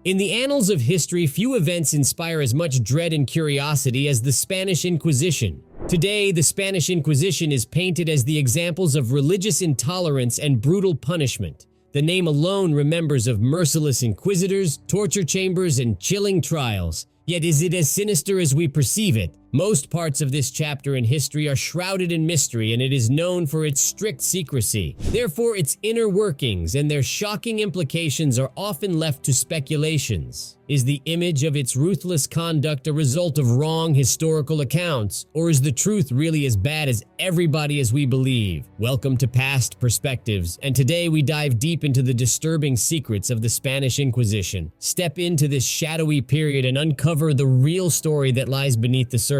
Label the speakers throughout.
Speaker 1: In the annals of history, few events inspire as much dread and curiosity as the Spanish Inquisition. Today, the Spanish Inquisition is painted as the examples of religious intolerance and brutal punishment. The name alone remembers of merciless inquisitors, torture chambers, and chilling trials. Yet is it as sinister as we perceive it? Most parts of this chapter in history are shrouded in mystery, and it is known for its strict secrecy. Therefore, its inner workings and their shocking implications are often left to speculations. Is the image of its ruthless conduct a result of wrong historical accounts, or is the truth really as bad as everybody as we believe? Welcome to Past Perspectives, and today we dive deep into the disturbing secrets of the Spanish Inquisition. Step into this shadowy period and uncover the real story that lies beneath the surface.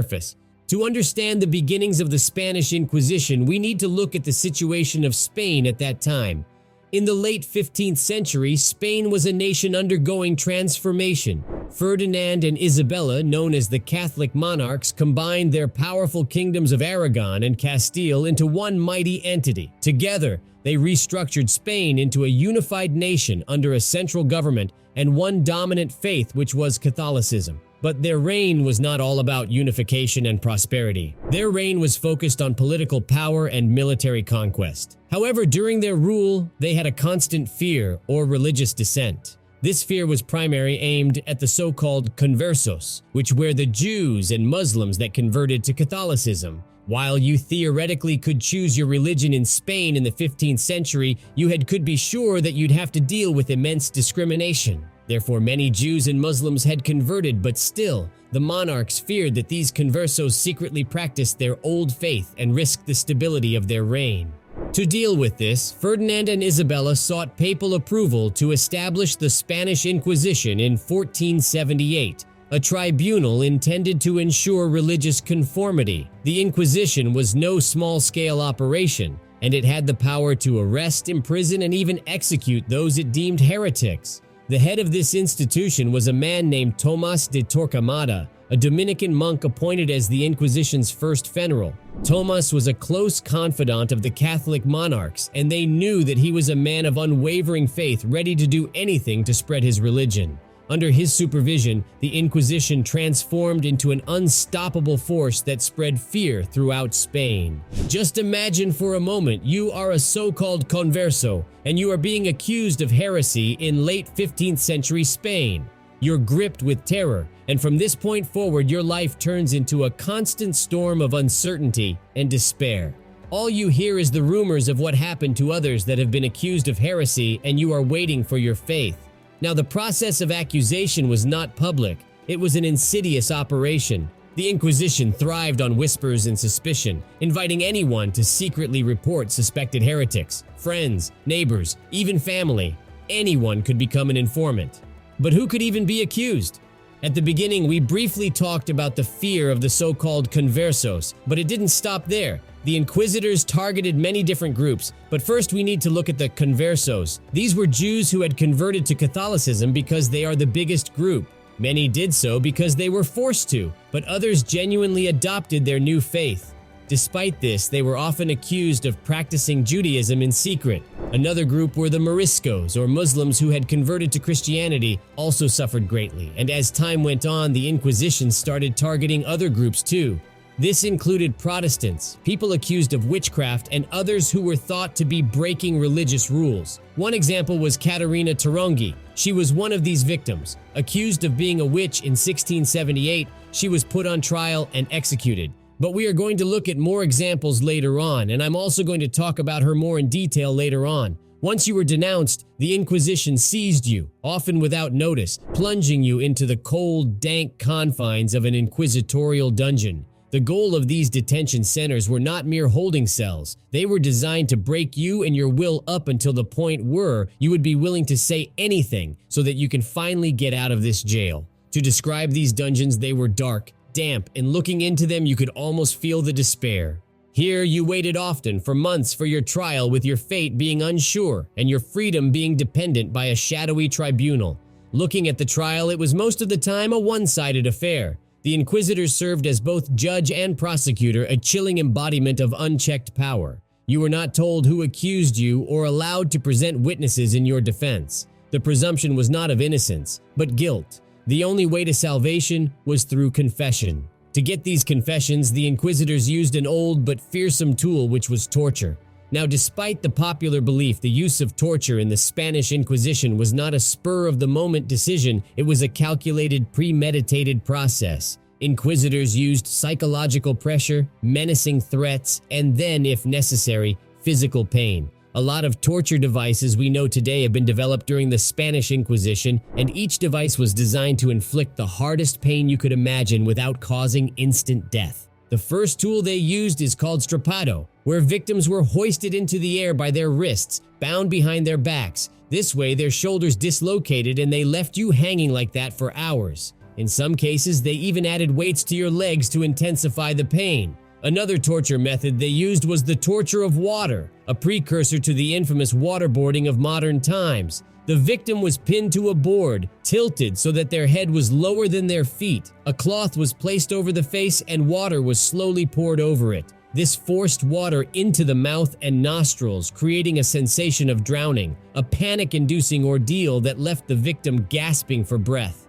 Speaker 1: To understand the beginnings of the Spanish Inquisition, we need to look at the situation of Spain at that time. In the late 15th century, Spain was a nation undergoing transformation. Ferdinand and Isabella, known as the Catholic monarchs, combined their powerful kingdoms of Aragon and Castile into one mighty entity. Together, they restructured Spain into a unified nation under a central government and one dominant faith, which was Catholicism. But their reign was not all about unification and prosperity. Their reign was focused on political power and military conquest. However, during their rule, they had a constant fear or religious dissent. This fear was primarily aimed at the so-called conversos, which were the Jews and Muslims that converted to Catholicism. While you theoretically could choose your religion in Spain in the 15th century, you could be sure that you'd have to deal with immense discrimination. Therefore, many Jews and Muslims had converted, but still, the monarchs feared that these conversos secretly practiced their old faith and risked the stability of their reign. To deal with this, Ferdinand and Isabella sought papal approval to establish the Spanish Inquisition in 1478, a tribunal intended to ensure religious conformity. The Inquisition was no small-scale operation, and it had the power to arrest, imprison, and even execute those it deemed heretics. The head of this institution was a man named Tomás de Torquemada, a Dominican monk appointed as the Inquisition's first general. Tomás was a close confidant of the Catholic monarchs, and they knew that he was a man of unwavering faith, ready to do anything to spread his religion. Under his supervision, the Inquisition transformed into an unstoppable force that spread fear throughout Spain. Just imagine for a moment you are a so-called converso, and you are being accused of heresy in late 15th century Spain. You're gripped with terror, and from this point forward, your life turns into a constant storm of uncertainty and despair. All you hear is the rumors of what happened to others that have been accused of heresy, and you are waiting for your faith. Now, the process of accusation was not public. It was an insidious operation. The Inquisition thrived on whispers and suspicion, inviting anyone to secretly report suspected heretics. Friends, neighbors, even family. Anyone could become an informant. But who could even be accused? At the beginning, we briefly talked about the fear of the so-called conversos, but it didn't stop there. The inquisitors targeted many different groups, but first we need to look at the conversos. These were Jews who had converted to Catholicism because they are the biggest group. Many did so because they were forced to, but others genuinely adopted their new faith. Despite this, they were often accused of practicing Judaism in secret. Another group were the Moriscos, or Muslims who had converted to Christianity, also suffered greatly, and as time went on, the Inquisition started targeting other groups too. This included Protestants, people accused of witchcraft, and others who were thought to be breaking religious rules. One example was Caterina Tarongi. She was one of these victims. Accused of being a witch in 1678, she was put on trial and executed. But we are going to look at more examples later on, and I'm also going to talk about her more in detail later on. Once you were denounced, the Inquisition seized you, often without notice, plunging you into the cold, dank confines of an inquisitorial dungeon. The goal of these detention centers were not mere holding cells. They were designed to break you and your will up until the point where you would be willing to say anything so that you can finally get out of this jail. To describe these dungeons, they were dark, damp, and looking into them you could almost feel the despair. Here you waited often for months for your trial, with your fate being unsure and your freedom being dependent by a shadowy tribunal. Looking at the trial, it was most of the time a one-sided affair. The inquisitors served as both judge and prosecutor, a chilling embodiment of unchecked power. You were not told who accused you or allowed to present witnesses in your defense. The presumption was not of innocence, but guilt. The only way to salvation was through confession. To get these confessions, the inquisitors used an old but fearsome tool, which was torture. Now, despite the popular belief, the use of torture in the Spanish Inquisition was not a spur-of-the-moment decision, it was a calculated, premeditated process. Inquisitors used psychological pressure, menacing threats, and then, if necessary, physical pain. A lot of torture devices we know today have been developed during the Spanish Inquisition, and each device was designed to inflict the hardest pain you could imagine without causing instant death. The first tool they used is called strapado, where victims were hoisted into the air by their wrists, bound behind their backs. This way, their shoulders dislocated and they left you hanging like that for hours. In some cases, they even added weights to your legs to intensify the pain. Another torture method they used was the torture of water, a precursor to the infamous waterboarding of modern times. The victim was pinned to a board, tilted so that their head was lower than their feet. A cloth was placed over the face and water was slowly poured over it. This forced water into the mouth and nostrils, creating a sensation of drowning, a panic-inducing ordeal that left the victim gasping for breath.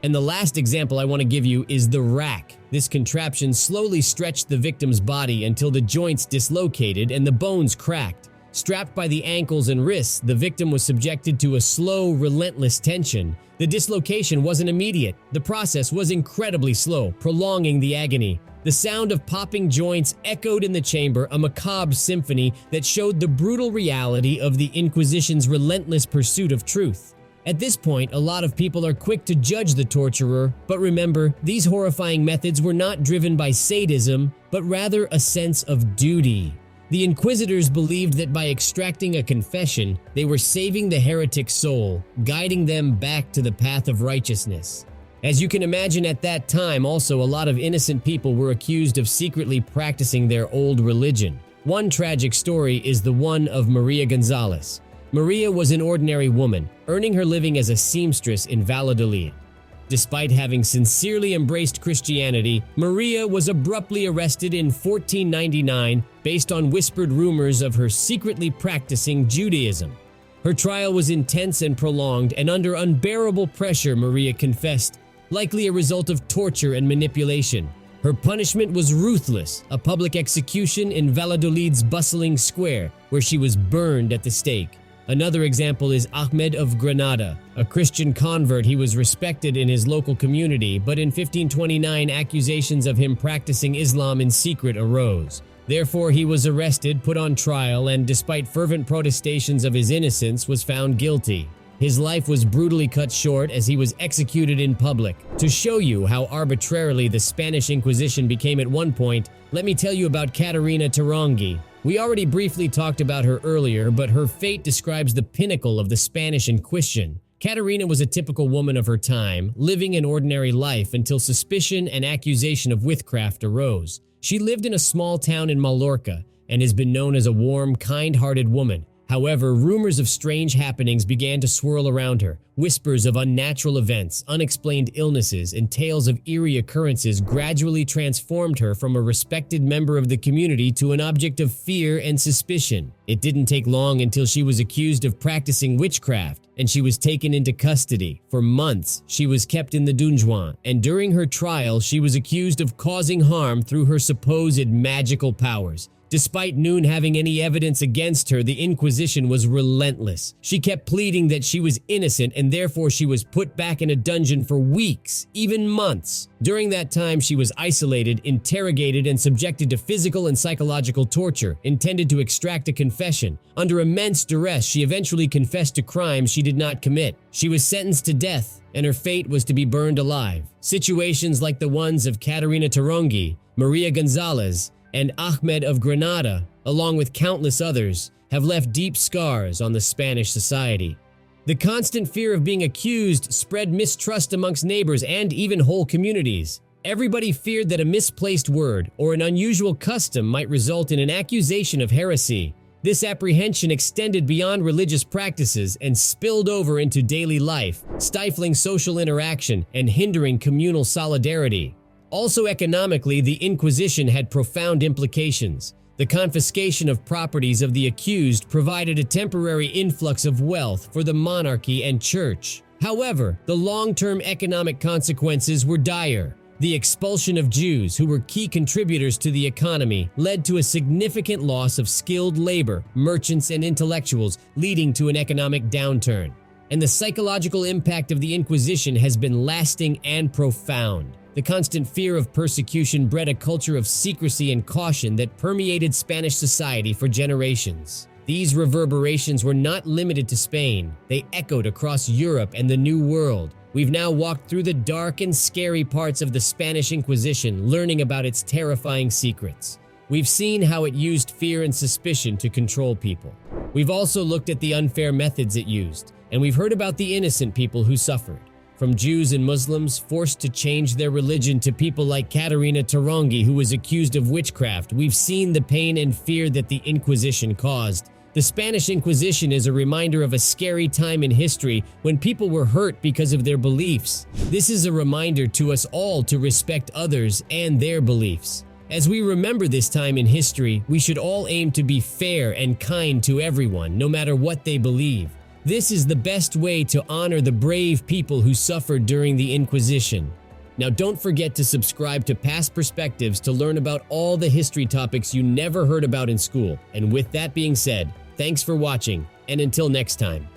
Speaker 1: And the last example I want to give you is the rack. This contraption slowly stretched the victim's body until the joints dislocated and the bones cracked. Strapped by the ankles and wrists, the victim was subjected to a slow, relentless tension. The dislocation wasn't immediate. The process was incredibly slow, prolonging the agony. The sound of popping joints echoed in the chamber, a macabre symphony that showed the brutal reality of the Inquisition's relentless pursuit of truth. At this point, a lot of people are quick to judge the torturer, but remember, these horrifying methods were not driven by sadism, but rather a sense of duty. The Inquisitors believed that by extracting a confession, they were saving the heretic's soul, guiding them back to the path of righteousness. As you can imagine, at that time, also a lot of innocent people were accused of secretly practicing their old religion. One tragic story is the one of Maria Gonzalez. Maria was an ordinary woman, earning her living as a seamstress in Valladolid. Despite having sincerely embraced Christianity, Maria was abruptly arrested in 1499 based on whispered rumors of her secretly practicing Judaism. Her trial was intense and prolonged, and under unbearable pressure, Maria confessed, likely a result of torture and manipulation. Her punishment was ruthless, a public execution in Valladolid's bustling square, where she was burned at the stake. Another example is Ahmed of Granada. A Christian convert, he was respected in his local community, but in 1529 accusations of him practicing Islam in secret arose. Therefore, he was arrested, put on trial, and despite fervent protestations of his innocence, was found guilty. His life was brutally cut short as he was executed in public. To show you how arbitrarily the Spanish Inquisition became at one point, let me tell you about Caterina Tarongi. We already briefly talked about her earlier, but her fate describes the pinnacle of the Spanish Inquisition. Caterina was a typical woman of her time, living an ordinary life until suspicion and accusation of witchcraft arose. She lived in a small town in Mallorca and has been known as a warm, kind-hearted woman. However, rumors of strange happenings began to swirl around her. Whispers of unnatural events, unexplained illnesses, and tales of eerie occurrences gradually transformed her from a respected member of the community to an object of fear and suspicion. It didn't take long until she was accused of practicing witchcraft, and she was taken into custody. For months, she was kept in the dungeon, and during her trial, she was accused of causing harm through her supposed magical powers. Despite Noon having any evidence against her, the Inquisition was relentless. She kept pleading that she was innocent and therefore she was put back in a dungeon for weeks, even months. During that time, she was isolated, interrogated, and subjected to physical and psychological torture, intended to extract a confession. Under immense duress, she eventually confessed to crimes she did not commit. She was sentenced to death, and her fate was to be burned alive. Situations like the ones of Caterina Tarongi, Maria Gonzalez, and Ahmed of Granada, along with countless others, have left deep scars on the Spanish society. The constant fear of being accused spread mistrust amongst neighbors and even whole communities. Everybody feared that a misplaced word or an unusual custom might result in an accusation of heresy. This apprehension extended beyond religious practices and spilled over into daily life, stifling social interaction and hindering communal solidarity. Also economically, the Inquisition had profound implications. The confiscation of properties of the accused provided a temporary influx of wealth for the monarchy and church. However, the long-term economic consequences were dire. The expulsion of Jews, who were key contributors to the economy, led to a significant loss of skilled labor, merchants, and intellectuals, leading to an economic downturn. And the psychological impact of the Inquisition has been lasting and profound. The constant fear of persecution bred a culture of secrecy and caution that permeated Spanish society for generations. These reverberations were not limited to Spain. They echoed across Europe and the New World. We've now walked through the dark and scary parts of the Spanish Inquisition, learning about its terrifying secrets. We've seen how it used fear and suspicion to control people. We've also looked at the unfair methods it used, and we've heard about the innocent people who suffered. From Jews and Muslims forced to change their religion to people like Caterina Tarongi, who was accused of witchcraft, we've seen the pain and fear that the Inquisition caused. The Spanish Inquisition is a reminder of a scary time in history when people were hurt because of their beliefs. This is a reminder to us all to respect others and their beliefs. As we remember this time in history, we should all aim to be fair and kind to everyone, no matter what they believe. This is the best way to honor the brave people who suffered during the Inquisition. Now, don't forget to subscribe to Past Perspectives to learn about all the history topics you never heard about in school. And with that being said, thanks for watching, and until next time.